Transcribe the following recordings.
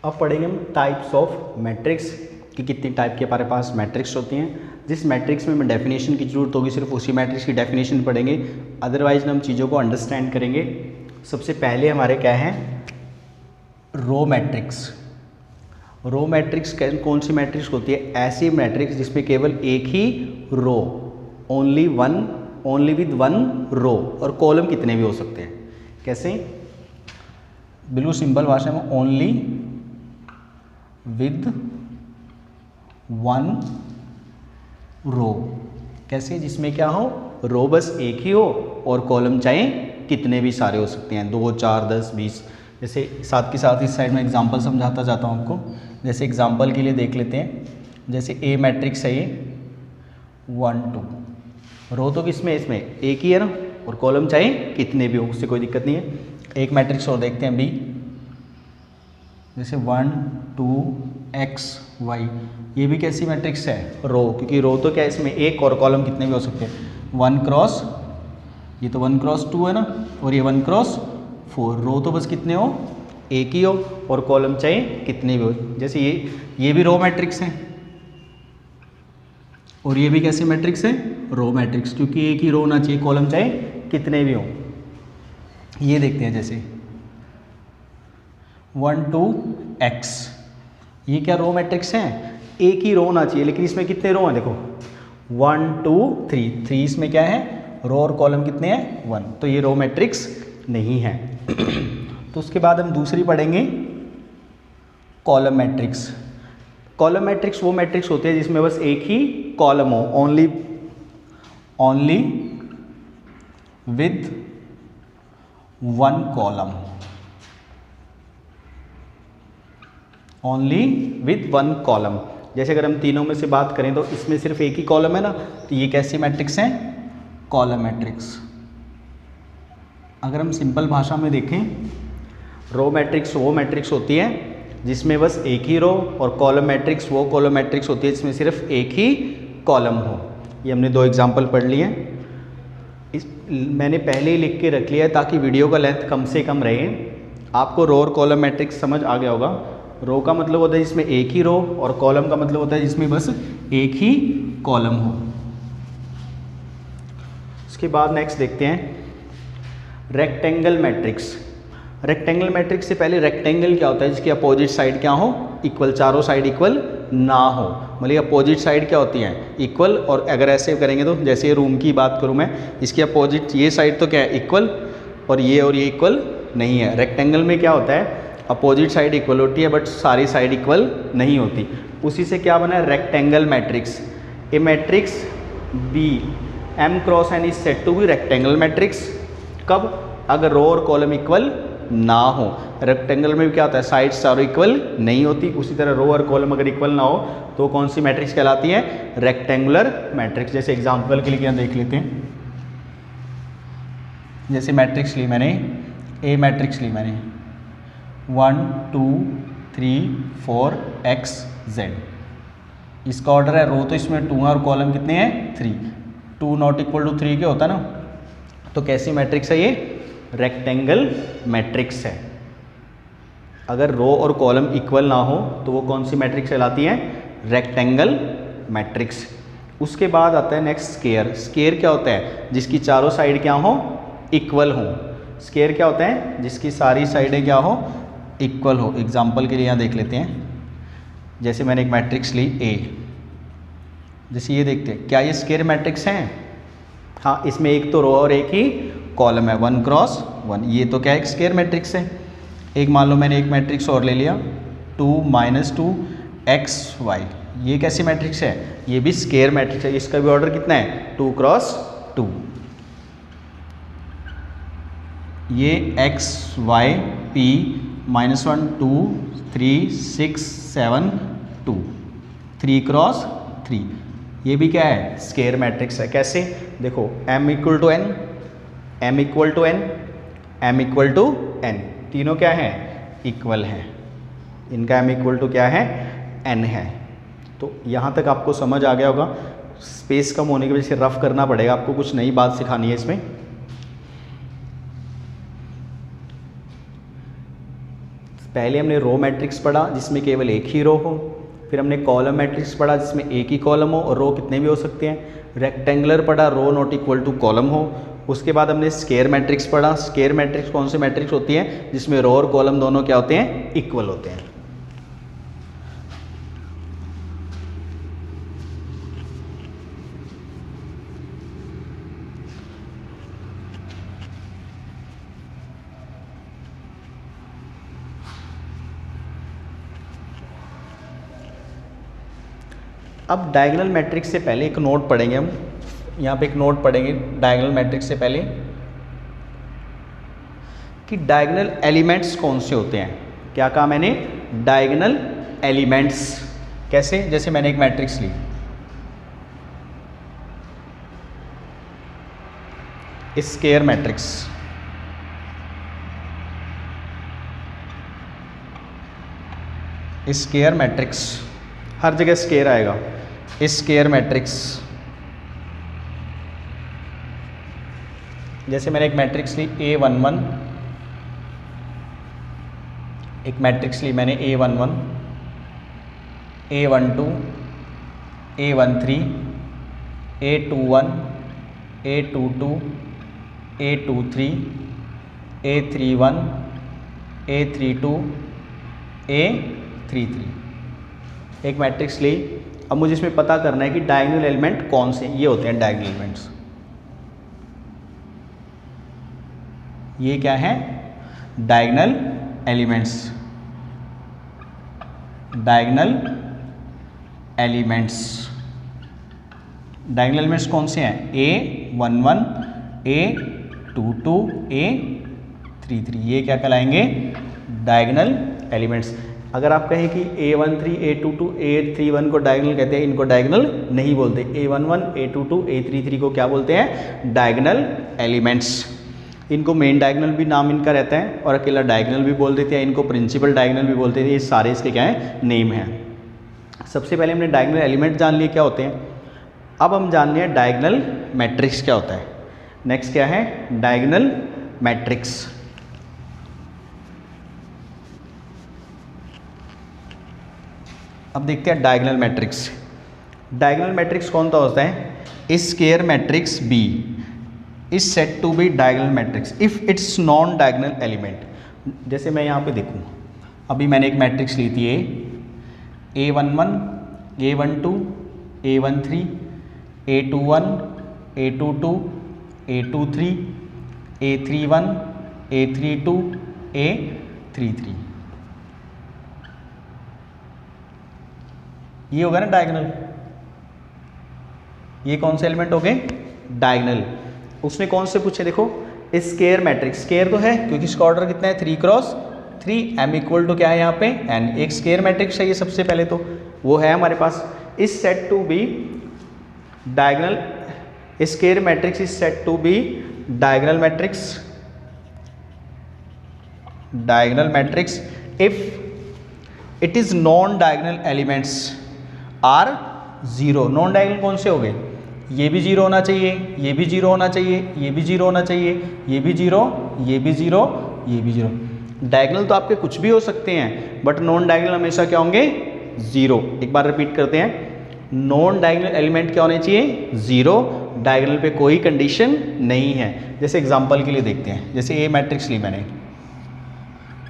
अब पढ़ेंगे हम टाइप्स ऑफ मैट्रिक्स कि कितनी टाइप के हमारे पास मैट्रिक्स होती हैं। जिस मैट्रिक्स में हमें डेफिनेशन की ज़रूरत होगी सिर्फ उसी मैट्रिक्स की डेफिनेशन पढ़ेंगे, अदरवाइज हम चीज़ों को अंडरस्टैंड करेंगे। सबसे पहले हमारे क्या है, रो मैट्रिक्स। रो मैट्रिक्स कौन सी मैट्रिक्स होती है? ऐसी मैट्रिक्स जिसमें केवल एक ही रो, ओनली विद वन रो, और कॉलम कितने भी हो सकते हैं। कैसे? बिल्कुल सिंपल भाषा में, ओनली विद वन रो। कैसे? जिसमें क्या हो, रो बस एक ही हो और कॉलम चाहे कितने भी सारे हो सकते हैं, 2, 4, 10, 20। जैसे साथ के साथ इस साइड में एग्जांपल समझाता जाता हूँ आपको। जैसे एग्जांपल के लिए देख लेते हैं, जैसे ए मैट्रिक्स है ये 1, 2, रो तो किसमें, इसमें एक ही है ना, और कॉलम चाहे कितने भी हो, उससे कोई दिक्कत नहीं है। एक मैट्रिक्स और देखते हैं बी, जैसे 1, 2, x, y। ये भी कैसी मैट्रिक्स है? रो, क्योंकि रो तो क्या है, इसमें एक और कॉलम कितने भी हो सकते हैं, 1 क्रॉस, ये तो 1 क्रॉस 2 है ना, और ये 1 क्रॉस 4। रो तो बस कितने हो, एक ही हो, और कॉलम चाहे कितने भी हो। जैसे ये भी रो मैट्रिक्स है, और ये भी कैसी मैट्रिक्स है, रो मैट्रिक्स, क्योंकि एक ही रो होना चाहिए, कॉलम चाहे कितने भी हो। ये देखते हैं जैसे 1, 2, x, ये क्या रो मैट्रिक्स है, एक ही रो होना चाहिए, लेकिन इसमें कितने रो हैं, देखो 1, 2, 3 इसमें क्या है, रो और कॉलम कितने हैं, 1, तो ये रो मैट्रिक्स नहीं है। तो उसके बाद हम दूसरी पढ़ेंगे कॉलम मैट्रिक्स। कॉलम मैट्रिक्स वो मैट्रिक्स होते हैं जिसमें बस एक ही कॉलम हो, only with one column, only with one column. जैसे अगर हम तीनों में से बात करें तो इसमें सिर्फ एक ही कॉलम है ना, तो ये कैसी मैट्रिक्स हैं, कॉलम मैट्रिक्स। अगर हम सिंपल भाषा में देखें, रो मैट्रिक्स वो मैट्रिक्स होती है जिसमें बस एक ही रो, और कॉलम मैट्रिक्स वो कॉलम मैट्रिक्स होती है जिसमें सिर्फ एक ही कॉलम हो। ये हमने 2 एग्जाम्पल पढ़ लिए हैं। मैंने पहले ही लिख के रख लिया है ताकि वीडियो का लेंथ कम से कम रहे। आपको रो और कॉलम मैट्रिक्स समझ आ गया होगा। रो का मतलब होता है जिसमें एक ही रो, और कॉलम का मतलब होता है जिसमें बस एक ही कॉलम हो। उसके बाद नेक्स्ट देखते हैं रेक्टेंगल मैट्रिक्स। रेक्टेंगल मैट्रिक्स से पहले रेक्टेंगल क्या होता है, जिसकी अपोजिट साइड क्या हो, इक्वल, चारों साइड इक्वल ना हो। मतलब अपोजिट साइड क्या होती हैं, इक्वल। और अगर ऐसे करेंगे तो जैसे ये रूम की बात करूँ मैं, इसकी अपोजिट ये साइड तो क्या है, इक्वल, और ये इक्वल नहीं है। रेक्टेंगल में क्या होता है, अपोजिट साइड इक्वल होती है बट सारी साइड इक्वल नहीं होती। उसी से क्या बना है, rectangle matrix. A matrix B m cross n is said to be rectangle matrix. कब? अगर रो और कॉलम इक्वल ना हो। रेक्टेंगल में भी क्या होता है, साइड्स चारों इक्वल नहीं होती। उसी तरह रो और कॉलम अगर इक्वल ना हो तो कौन सी मैट्रिक्स कहलाती है, रेक्टेंगुलर मैट्रिक्स। जैसे एग्जांपल के लिए क्या देख लेते हैं, जैसे मैट्रिक्स ली मैंने, ए मैट्रिक्स ली मैंने 1, 2, 3, 4 x, z। इसका ऑर्डर है, रो तो इसमें 2 है और कॉलम कितने हैं, 3। 2 नॉट इक्वल टू 3 के होता है ना, तो कैसी मैट्रिक्स है ये, रेक्टेंगल मैट्रिक्स है। अगर रो और कॉलम इक्वल ना हो तो वो कौन सी मैट्रिक्स कहलाती है, रेक्टेंगल मैट्रिक्स। उसके बाद आता है नेक्स्ट स्क्वायर। स्क्वायर क्या होता है, जिसकी चारों साइड क्या हो, इक्वल हो। स्क्वायर क्या होता है, जिसकी सारी साइडें क्या हो, इक्वल हो। एग्जाम्पल के लिए यहाँ देख लेते हैं, जैसे मैंने एक मैट्रिक्स ली ए, जैसे ये देखते हैं, क्या ये स्क्वायर मैट्रिक्स हैं, हाँ, इसमें एक तो रो और एक ही कॉलम है, 1 क्रॉस 1। ये तो क्या है, एक स्क्वायर मैट्रिक्स है। एक मान लो मैंने एक मैट्रिक्स और ले लिया 2, -2 x, y। ये कैसी मैट्रिक्स है, ये भी स्क्वायर मैट्रिक्स है। इसका भी ऑर्डर कितना है, 2 क्रॉस 2। ये x, y, p -1, 2, 3, 6, 7, 2, 3 क्रॉस 3। ये भी क्या है, स्क्वायर मैट्रिक्स है। कैसे? देखो m equal to n, m equal to n, m equal to n, तीनों क्या है, इक्वल हैं। इनका m इक्वल टू क्या है, n है। तो यहाँ तक आपको समझ आ गया होगा। स्पेस कम होने की वजह से रफ करना पड़ेगा आपको, कुछ नई बात सिखानी है इसमें। पहले हमने रो मैट्रिक्स पढ़ा जिसमें केवल एक ही रो हो, फिर हमने कॉलम मैट्रिक्स पढ़ा जिसमें एक ही कॉलम हो और रो कितने भी हो सकते हैं, रेक्टेंगुलर पढ़ा, रो नॉट इक्वल टू कॉलम हो। उसके बाद हमने स्क्वायर मैट्रिक्स पढ़ा। स्क्वायर मैट्रिक्स कौन सी मैट्रिक्स होती है, जिसमें रो और कॉलम दोनों क्या होते हैं, इक्वल होते हैं। अब डायगोनल मैट्रिक्स से पहले एक नोट पढ़ेंगे हम, यहाँ पे एक नोट पढ़ेंगे डायगोनल मैट्रिक्स से पहले कि डायगोनल एलिमेंट्स कौन से होते हैं। क्या कहा मैंने, डायगोनल एलिमेंट्स। कैसे, जैसे मैंने एक मैट्रिक्स ली, स्क्वायर मैट्रिक्स, स्क्वायर मैट्रिक्स, हर जगह स्क्वायर आएगा, स्क्वायर मैट्रिक्स। जैसे मैंने एक मैट्रिक्स ली A11, एक मैट्रिक्स ली मैंने A11, A12, A13, A21, A22, A23, A31, A32, A33, एक मैट्रिक्स ली। अब मुझे इसमें पता करना है कि डायगोनल एलिमेंट कौन से, ये होते हैं डायगोनल एलिमेंट्स। ये क्या है, diagonal elements, diagonal elements. Diagonal elements कौन से हैं, A11, A22, A33, ये क्या कहलाएंगे, डायगोनल एलिमेंट्स। अगर आप कहें कि A13, A22, A31 को डायगोनल कहते हैं, इनको डायगोनल नहीं बोलते। A11, A22, A33 को क्या बोलते हैं, डायगोनल एलिमेंट्स। इनको मेन डायगोनल भी नाम इनका रहता है और अकेला डायगोनल भी बोल देते हैं, इनको प्रिंसिपल डायगोनल भी बोलते हैं। ये सारे इसके क्या है, नेम हैं। सबसे पहले हमने डायगोनल एलिमेंट जान लिए क्या होते हैं। अब हम जान लिया डायगोनल मैट्रिक्स क्या होता है। नेक्स्ट क्या है, डायगोनल मैट्रिक्स। अब देखते हैं डायगोनल मैट्रिक्स। डायगोनल मैट्रिक्स कौन सा होता है, square matrix B is set to be diagonal matrix if it's non diagonal element. जैसे मैं यहाँ पे देखूँ, अभी मैंने एक मैट्रिक्स ली थी A11, A12, A13, A21, A22, A23, A31, A32, A33, ये होगा ना डायगोनल। ये कौन से एलिमेंट हो गए, डायगोनल। उसने कौन से पूछे, देखो स्क्वायर मैट्रिक्स, स्क्वायर तो है क्योंकि इसका ऑर्डर कितना है 3x3, m इक्वल टू क्या है यहाँ पे n, एक स्क्वायर मैट्रिक्स चाहिए सबसे पहले तो वो है हमारे पास। Is set to be diagonal, square matrix is set to be diagonal matrix, diagonal matrix if it is non diagonal elements are zero. Non diagonal कौन से हो गए, ये भी जीरो होना चाहिए, ये भी जीरो होना चाहिए, ये भी जीरो होना चाहिए, ये भी जीरो, ये भी जीरो, ये भी जीरो। डायगोनल तो आपके कुछ भी हो सकते हैं बट नॉन डायगोनल हमेशा क्या होंगे, जीरो। एक बार रिपीट करते हैं, नॉन डायगोनल एलिमेंट क्या होने चाहिए, जीरो। डायगोनल पे कोई कंडीशन नहीं है। जैसे एग्जांपल के लिए देखते हैं, जैसे ए मैट्रिक्स ली मैंने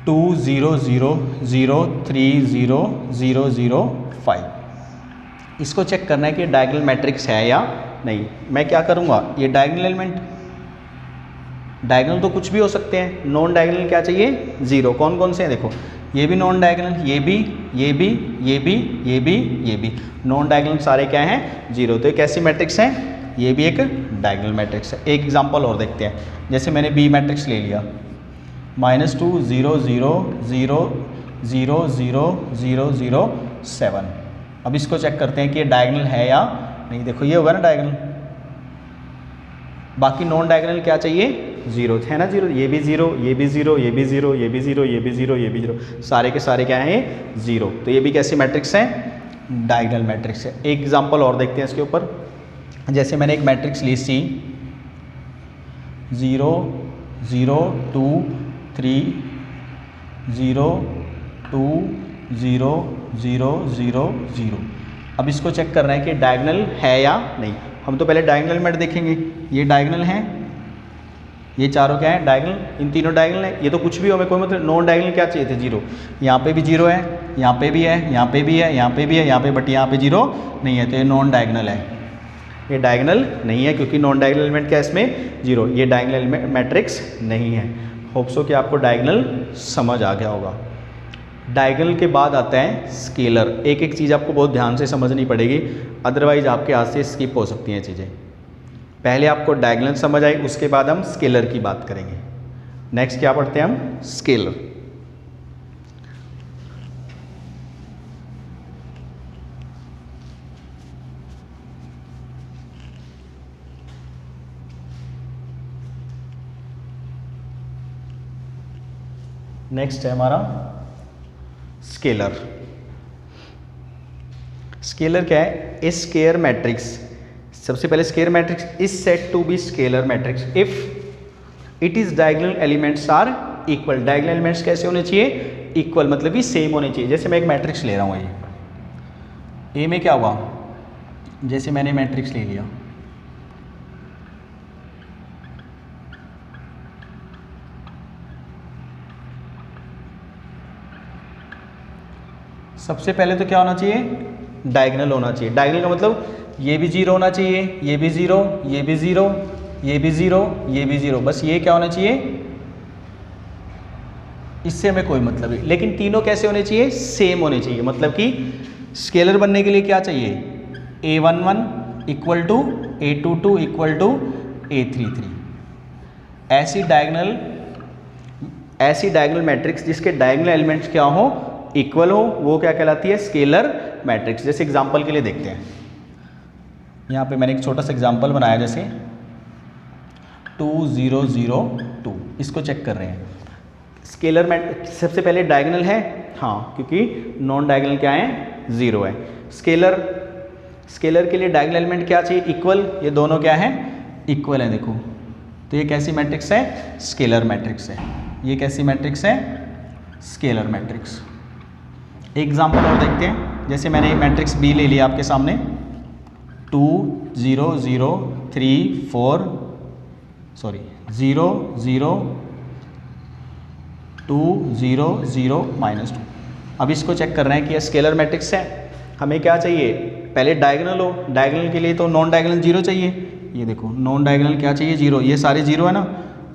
2 0 0 0 3 0 0 0 5। इसको चेक करना है कि डायगोनल मैट्रिक्स है या नहीं। मैं क्या करूँगा, ये डायगोनल एलिमेंट, डायगोनल तो कुछ भी हो सकते हैं, नॉन डायगोनल क्या चाहिए, जीरो। कौन कौन से हैं, देखो ये भी नॉन डायगोनल, ये भी, ये भी, ये भी, ये भी, ये भी नॉन डायगोनल, सारे क्या हैं, जीरो। तो ये कैसी मैट्रिक्स है, ये भी एक डायगोनल मैट्रिक्स है। एक एग्जांपल और देखते हैं, जैसे मैंने बी मैट्रिक्स ले लिया -2 0 0 0 0 0 0 0 7। अब इसको चेक करते हैं कि ये डायगोनल है या नहीं। देखो ये होगा ना डायगोनल, बाकी नॉन डायगोनल क्या चाहिए, जीरो है ना, जीरो। ये भी जीरो, ये भी जीरो, ये भी जीरो, ये भी जीरो, ये भी जीरो, ये भी जीरो, सारे के सारे क्या हैं, जीरो। तो ये भी कैसी मैट्रिक्स है, डायगोनल मैट्रिक्स है। एक एग्जांपल और देखते हैं इसके ऊपर, जैसे मैंने एक मैट्रिक्स ली C 0 0 2 3 0 2 0 0 0 0। अब इसको चेक करना है कि डायगोनल है या नहीं। हम तो पहले डायगोनल एलिमेंट देखेंगे। ये डायगोनल हैं, ये चारों क्या है डायगोनल, इन तीनों डायगोनल है। ये तो कुछ भी हो, हमें कोई मतलब नॉन डायगोनल क्या चाहिए थे, 0। यहाँ पे भी 0 है, यहाँ पे भी है, यहाँ पे भी है, यहाँ पे भी है, यहाँ पे, बट यहाँ पे 0 नहीं है, तो ये नॉन डायगोनल है। ये डायगोनल नहीं है क्योंकि नॉन डायगोनल एलिमेंट क्या है इसमें, 0। ये डायगोनल एलिमेंट मैट्रिक्स नहीं है। होप सो कि आपको डायगोनल समझ आ गया होगा। डायगोनल के बाद आता है स्केलर। एक एक चीज़ आपको बहुत ध्यान से समझनी पड़ेगी, अदरवाइज आपके हाथ से स्किप हो सकती हैं चीज़ें। पहले आपको डायगोनल समझ आई, उसके बाद हम स्केलर की बात करेंगे। नेक्स्ट क्या पढ़ते हैं हम, स्केलर। नेक्स्ट है हमारा स्केलर। स्केलर क्या है, ए स्केयर मैट्रिक्स। सबसे पहले square matrix is set to be scalar matrix if it is diagonal elements are equal. Diagonal elements कैसे होने चाहिए, इक्वल, मतलब कि सेम होने चाहिए। जैसे मैं एक मैट्रिक्स ले रहा हूँ, ये ए में क्या हुआ, जैसे मैंने मैट्रिक्स ले लिया, सबसे पहले तो क्या होना चाहिए, डायगोनल होना चाहिए। डायगोनल का मतलब ये भी 0 होना चाहिए, ये भी 0, ये भी 0, ये भी 0, ये भी 0, बस ये क्या होना चाहिए, इससे हमें कोई मतलब नहीं। लेकिन तीनों कैसे होने चाहिए, सेम होने चाहिए। मतलब कि स्केलर बनने के लिए क्या चाहिए, a11 equal to a22 equal to a33। ऐसी डायगोनल मैट्रिक्स जिसके डायगोनल एलिमेंट्स क्या हो, इक्वल हो, वो क्या कहलाती है, स्केलर मैट्रिक्स। जैसे एग्जांपल के लिए देखते हैं, यहाँ पे मैंने एक छोटा सा एग्जांपल बनाया, जैसे 2 0 0 2। इसको चेक कर रहे हैं। स्केलर मैट्रिक्स सबसे पहले डायगोनल है, हाँ, क्योंकि नॉन डायगोनल क्या है, 0 है। स्केलर के लिए डायगोनल एलिमेंट क्या चाहिए, इक्वल। ये दोनों क्या है, इक्वल है। देखो तो ये कैसी मैट्रिक्स है, स्केलर मैट्रिक्स है। ये कैसी मैट्रिक्स है, स्केलर मैट्रिक्स। एग्जाम्पल और देखते हैं। जैसे मैंने मैट्रिक्स बी ले लिया आपके सामने, 2 0 0 3 4 0 0 2 0 0 -2। अब इसको चेक कर रहे हैं कि ये स्केलर मैट्रिक्स है। हमें क्या चाहिए, पहले डायगोनल हो। डायगोनल के लिए तो नॉन डायगोनल 0 चाहिए। ये देखो नॉन डायगोनल क्या चाहिए, 0। ये सारे 0 है ना।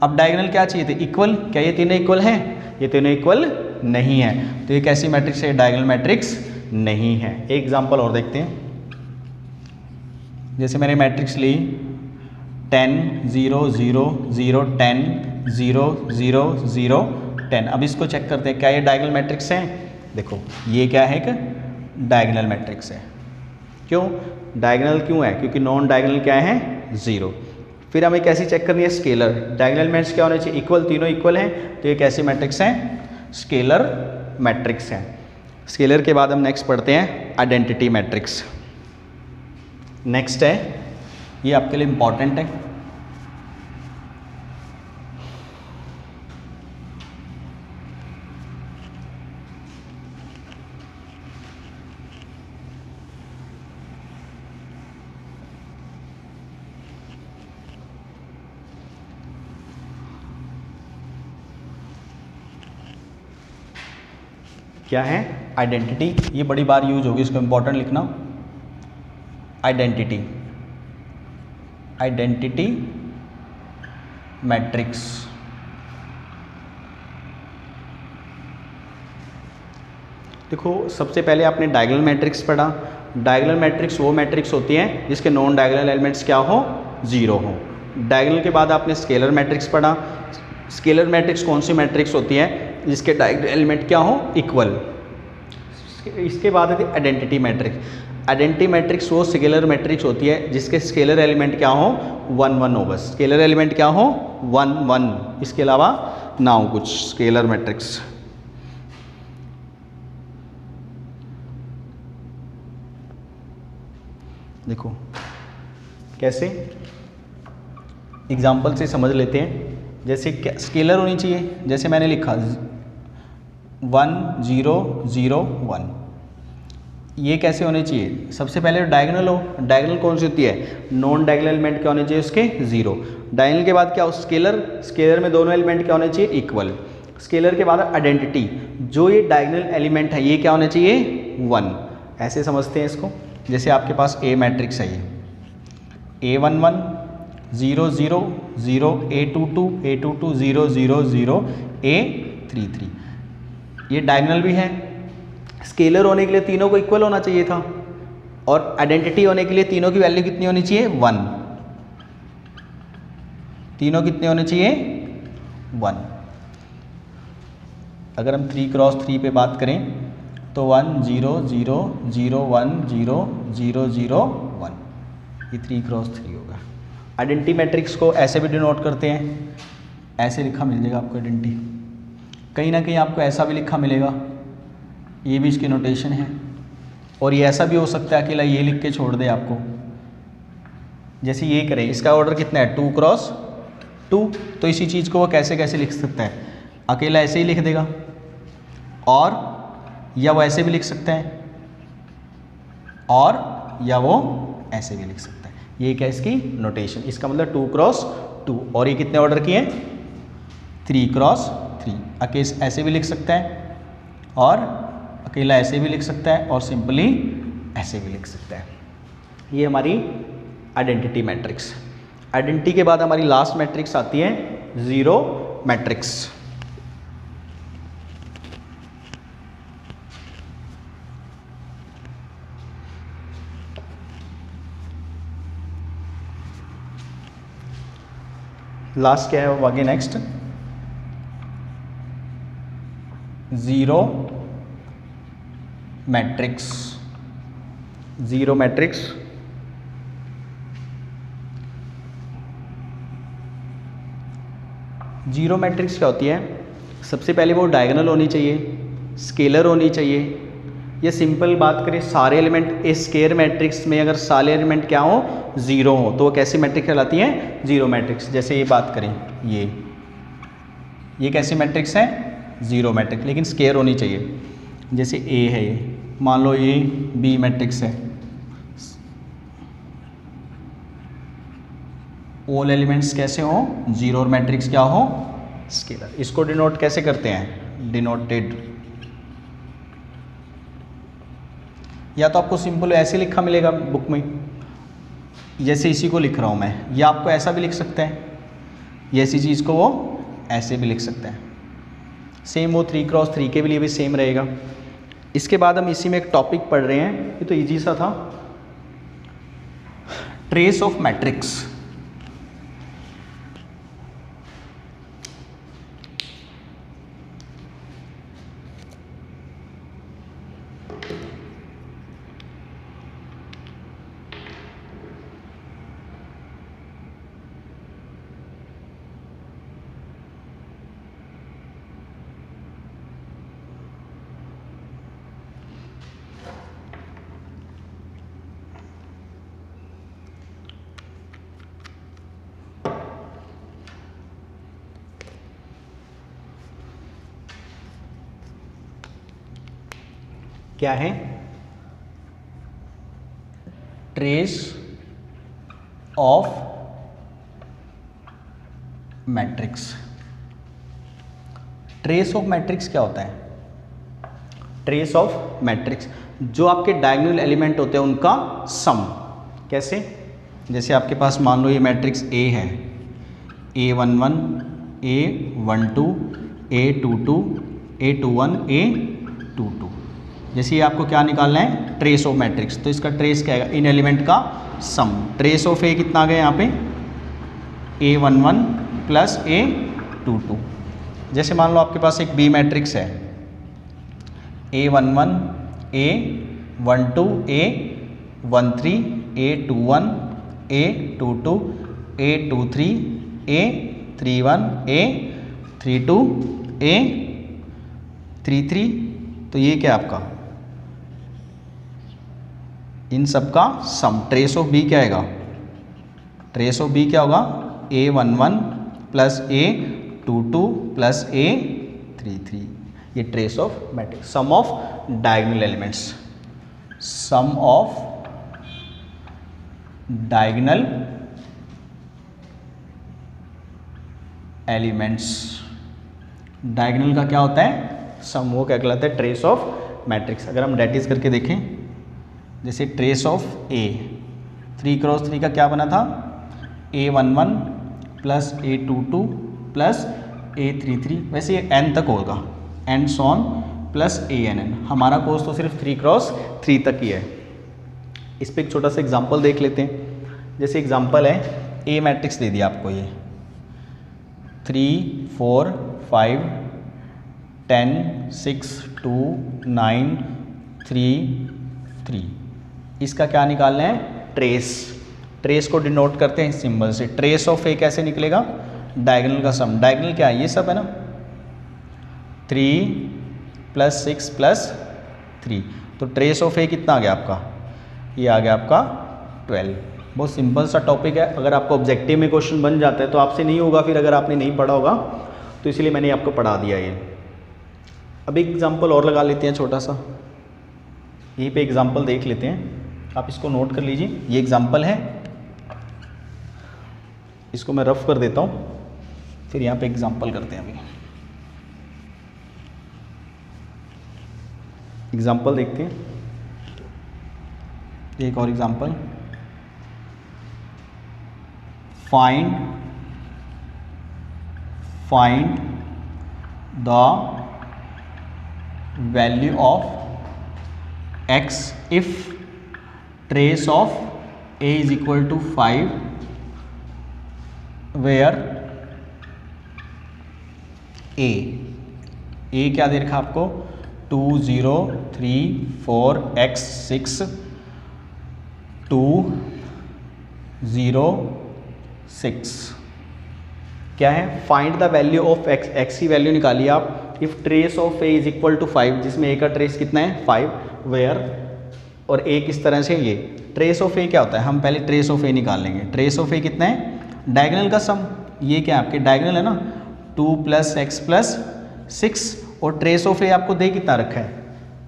अब डायगोनल क्या चाहिए थे, इक्वल। क्या ये तीनों इक्वल हैं, ये तीनों इक्वल नहीं है। तो ये कैसी मैट्रिक्स है, डायगोनल मैट्रिक्स नहीं है। एक एग्जांपल और देखते हैं। जैसे मैंने मैट्रिक्स ली 10 0 0 0 10 0 0 0 10। अब इसको चेक करते हैं क्या ये डायगोनल मैट्रिक्स है। देखो ये क्या है, एक डायगोनल मैट्रिक्स है। क्यों डायगोनल क्यों है, क्योंकि नॉन डायगोनल क्या है, 0। फिर हमें कैसी चेक करनी है, स्केलर। डायगोनल एलिमेंट्स क्या होने चाहिए, इक्वल। तीनों इक्वल हैं, तो ये कैसी मैट्रिक्स है, स्केलर मैट्रिक्स है। स्केलर के बाद हम नेक्स्ट पढ़ते हैं आइडेंटिटी मैट्रिक्स। नेक्स्ट है, ये आपके लिए इंपॉर्टेंट है। क्या है, आइडेंटिटी। ये बड़ी बार यूज होगी, इसको इंपॉर्टेंट लिखना। Identity matrix. देखो सबसे पहले आपने डायगोनल मैट्रिक्स पढ़ा। डायगोनल मैट्रिक्स वो मैट्रिक्स होती हैं जिसके नॉन डायगोनल एलिमेंट्स क्या हो, 0 हो। डायगोनल के बाद आपने स्केलर मैट्रिक्स पढ़ा। स्केलर मैट्रिक्स कौन सी मैट्रिक्स होती है, जिसके डायगोनल एलिमेंट क्या हो, इक्वल। इसके बाद है आइडेंटिटी मैट्रिक्स। आइडेंटिटी मैट्रिक्स वो स्केलर मैट्रिक्स होती है जिसके स्केलर एलिमेंट क्या हो, 1 1 हो। बस स्केलर एलिमेंट क्या हो, 1 1, इसके अलावा ना हो कुछ। स्केलर मैट्रिक्स देखो कैसे, एग्जाम्पल से समझ लेते हैं। जैसे स्केलर होनी चाहिए, जैसे मैंने लिखा 1 0 0 1। ये कैसे होने चाहिए? सबसे पहले डायगोनल हो। डायगोनल कौन सी होती है? नॉन डायगोनल एलिमेंट क्या होने चाहिए उसके? 0। डायगोनल के बाद क्या हो? स्केलर। स्केलर में दोनों एलिमेंट क्या होने चाहिए? इक्वल। स्केलर के बाद आइडेंटिटी, जो ये डायगोनल एलिमेंट है ये क्या होना चाहिए? 1। ऐसे समझते हैं इसको। जैसे आपके पास ए मैट्रिक्स है, ये A11 0 0 0 A22 A22 0 0 0 A33, ये डायगोनल भी है। स्केलर होने के लिए तीनों को इक्वल होना चाहिए था, और आइडेंटिटी होने के लिए तीनों की वैल्यू कितनी होनी चाहिए? 1। तीनों कितने होने चाहिए? 1। अगर हम 3 क्रॉस 3 पे बात करें तो 1 0 0 0 1 0 0 0 1, ये 3 क्रॉस 3 होगा। आइडेंटिटी मैट्रिक्स को ऐसे भी डिनोट करते हैं, ऐसे लिखा मिल जाएगा आपको आइडेंटिटी। कहीं ना कहीं आपको ऐसा भी लिखा मिलेगा, ये भी इसकी नोटेशन है। और ये ऐसा भी हो सकता है अकेला ये लिख के छोड़ दे आपको। जैसे ये करें, इसका ऑर्डर कितना है? 2 क्रॉस 2। तो इसी चीज़ को वो कैसे कैसे लिख सकता है? अकेला ऐसे ही लिख देगा, और या वो ऐसे भी लिख सकता है, और या वो ऐसे भी लिख सकता है। ये क्या इसकी नोटेशन? इसका मतलब 2 क्रॉस 2। और ये कितने ऑर्डर की है? 3 क्रॉस 3। अकेला ऐसे भी लिख सकता है, और अकेला ऐसे भी लिख सकता है, और सिंपली ऐसे भी लिख सकता है। ये हमारी आइडेंटिटी मैट्रिक्स। आइडेंटिटी के बाद हमारी लास्ट मैट्रिक्स आती है जीरो मैट्रिक्स। लास्ट क्या है वो आगे? Next zero matrix. Zero matrix zero matrix क्या होती है? सबसे पहले वो डायगोनल होनी चाहिए, स्केलर होनी चाहिए, ये सिंपल बात करें सारे एलिमेंट इस स्केयर मैट्रिक्स में अगर सारे एलिमेंट क्या हो? जीरो हो, तो वो कैसी मैट्रिक्स कहलाती हैं? Zero matrix. जैसे ये बात करें, ये कैसी मैट्रिक्स है? जीरो मैट्रिक्स, लेकिन स्केयर होनी चाहिए। जैसे ए है, ये मान लो ये बी मैट्रिक्स है, ऑल एलिमेंट्स कैसे हो? जीरो, और मैट्रिक्स क्या हो? स्केलर। इसको डिनोट कैसे करते हैं? डिनोटेड। या तो आपको सिंपल ऐसे लिखा मिलेगा बुक में, जैसे इसी को लिख रहा हूँ मैं, या आपको ऐसा भी लिख सकते हैं, ये ऐसी चीज़ को वो ऐसे भी लिख सकते हैं। सेम वो 3 क्रॉस 3 के लिए भी सेम रहेगा। इसके बाद हम इसी में एक टॉपिक पढ़ रहे हैं, ये तो इजी सा था, ट्रेस ऑफ मैट्रिक्स। क्या है? Trace of matrix. Trace of matrix क्या होता है? ट्रेस ऑफ मैट्रिक्स जो आपके डायगोनल एलिमेंट होते हैं उनका सम। कैसे? जैसे आपके पास मान लो ये मैट्रिक्स ए है, A11 A12 A22 A21 A22। जैसे ये आपको क्या निकालना है? Trace of matrix. तो इसका ट्रेस क्या है? इन एलिमेंट का सम। ट्रेस ऑफ ए कितना आ गया यहाँ पे? A11 plus A22। जैसे मान लो आपके पास एक बी मैट्रिक्स है, A11 A12 A13 A21 A22 A23 A31 A32 A33। तो ये क्या आपका? इन सब का सम। ट्रेस ऑफ बी क्या आएगा? ट्रेस ऑफ बी क्या होगा? A11 plus A22 plus A33। ये trace of matrix, sum of diagonal elements, sum of diagonal elements. Diagonal का क्या होता है? सम। वो क्या कहलाता है? Trace of matrix. अगर हम डेट इज करके देखें, जैसे ट्रेस ऑफ ए, 3 क्रॉस 3 का क्या बना था? A11 plus A22 plus A33, वैसे ये n तक होगा, एंड सॉन प्लस ANN। हमारा कोर्स तो सिर्फ 3 क्रॉस 3 तक ही है। इस पर एक छोटा सा एग्जांपल देख लेते हैं। जैसे एग्जांपल है, A मैट्रिक्स दे दिया आपको, ये 3 4 5 10 6 2 9 3 3। इसका क्या निकालना है? ट्रेस। ट्रेस को डिनोट करते हैं सिंबल से। ट्रेस ऑफ ए कैसे निकलेगा? डायगोनल का सम। डायगोनल क्या है? ये सब है ना, 3 प्लस 6 प्लस 3। तो ट्रेस ऑफ ए कितना आ गया आपका? ये आ गया आपका 12। बहुत सिंपल सा टॉपिक है। अगर आपको ऑब्जेक्टिव में क्वेश्चन बन जाता है तो आपसे नहीं होगा फिर, अगर आपने नहीं पढ़ा होगा तो इसलिए मैंने आपको पढ़ा दिया ये। अब एक एग्जाम्पल और लगा लेते हैं छोटा सा, यहीं पे एग्जाम्पल देख लेते हैं। आप इसको नोट कर लीजिए, ये एग्जाम्पल है, इसको मैं रफ कर देता हूँ, फिर यहाँ पे एग्जाम्पल करते हैं। अभी एग्जाम्पल देखते हैं, एक और example. Find the value of x if trace of a is equal to 5 where a क्या दे रखा आपको? 2 0 3 4 x 6 2 0 6 क्या है? Find the value of x, x की वैल्यू निकालिए आप। If trace of a is equal to 5, जिसमें a का ट्रेस कितना है? 5, वेयर, और a किस तरह से? ये ट्रेस ऑफ a क्या होता है? हम पहले ट्रेस ऑफ a निकाल लेंगे। ट्रेस ऑफ a कितना है? डायगोनल का सम। ये क्या आपके डायगोनल है ना, 2 प्लस x प्लस 6, और ट्रेस ऑफ a आपको दे कितना रखा है?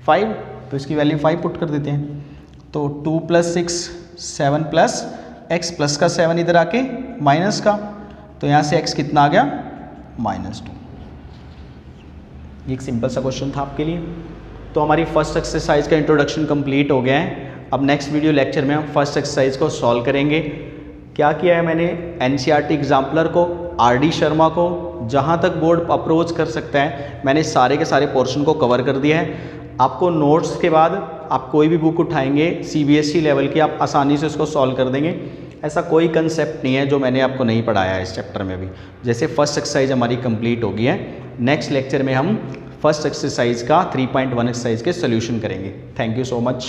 5, तो इसकी वैल्यू 5 पुट कर देते हैं। तो 2 प्लस 6 7 प्लस x प्लस का 7 इधर आके माइनस का, तो यहाँ से x कितना आ गया? -2। ये एक सिंपल सा क्वेश्चन था आपके लिए। तो हमारी फर्स्ट एक्सरसाइज का इंट्रोडक्शन कंप्लीट हो गया है। अब नेक्स्ट वीडियो लेक्चर में हम फर्स्ट एक्सरसाइज को सॉल्व करेंगे। क्या किया है मैंने? एनसीईआरटी एग्जाम्पलर को, आरडी शर्मा को, जहाँ तक बोर्ड अप्रोच कर सकता है मैंने सारे के सारे पोर्शन को कवर कर दिया है। आपको नोट्स के बाद आप कोई भी बुक उठाएंगे सीबीएसई लेवल की, आप आसानी से उसको सॉल्व कर देंगे। ऐसा कोई कंसेप्ट नहीं है जो मैंने आपको नहीं पढ़ाया है इस चैप्टर में भी। जैसे फर्स्ट एक्सरसाइज हमारी कंप्लीट हो गई है, नेक्स्ट लेक्चर में हम फर्स्ट एक्सरसाइज का 3.1 एक्सरसाइज के सोल्यूशन करेंगे। Thank you so much.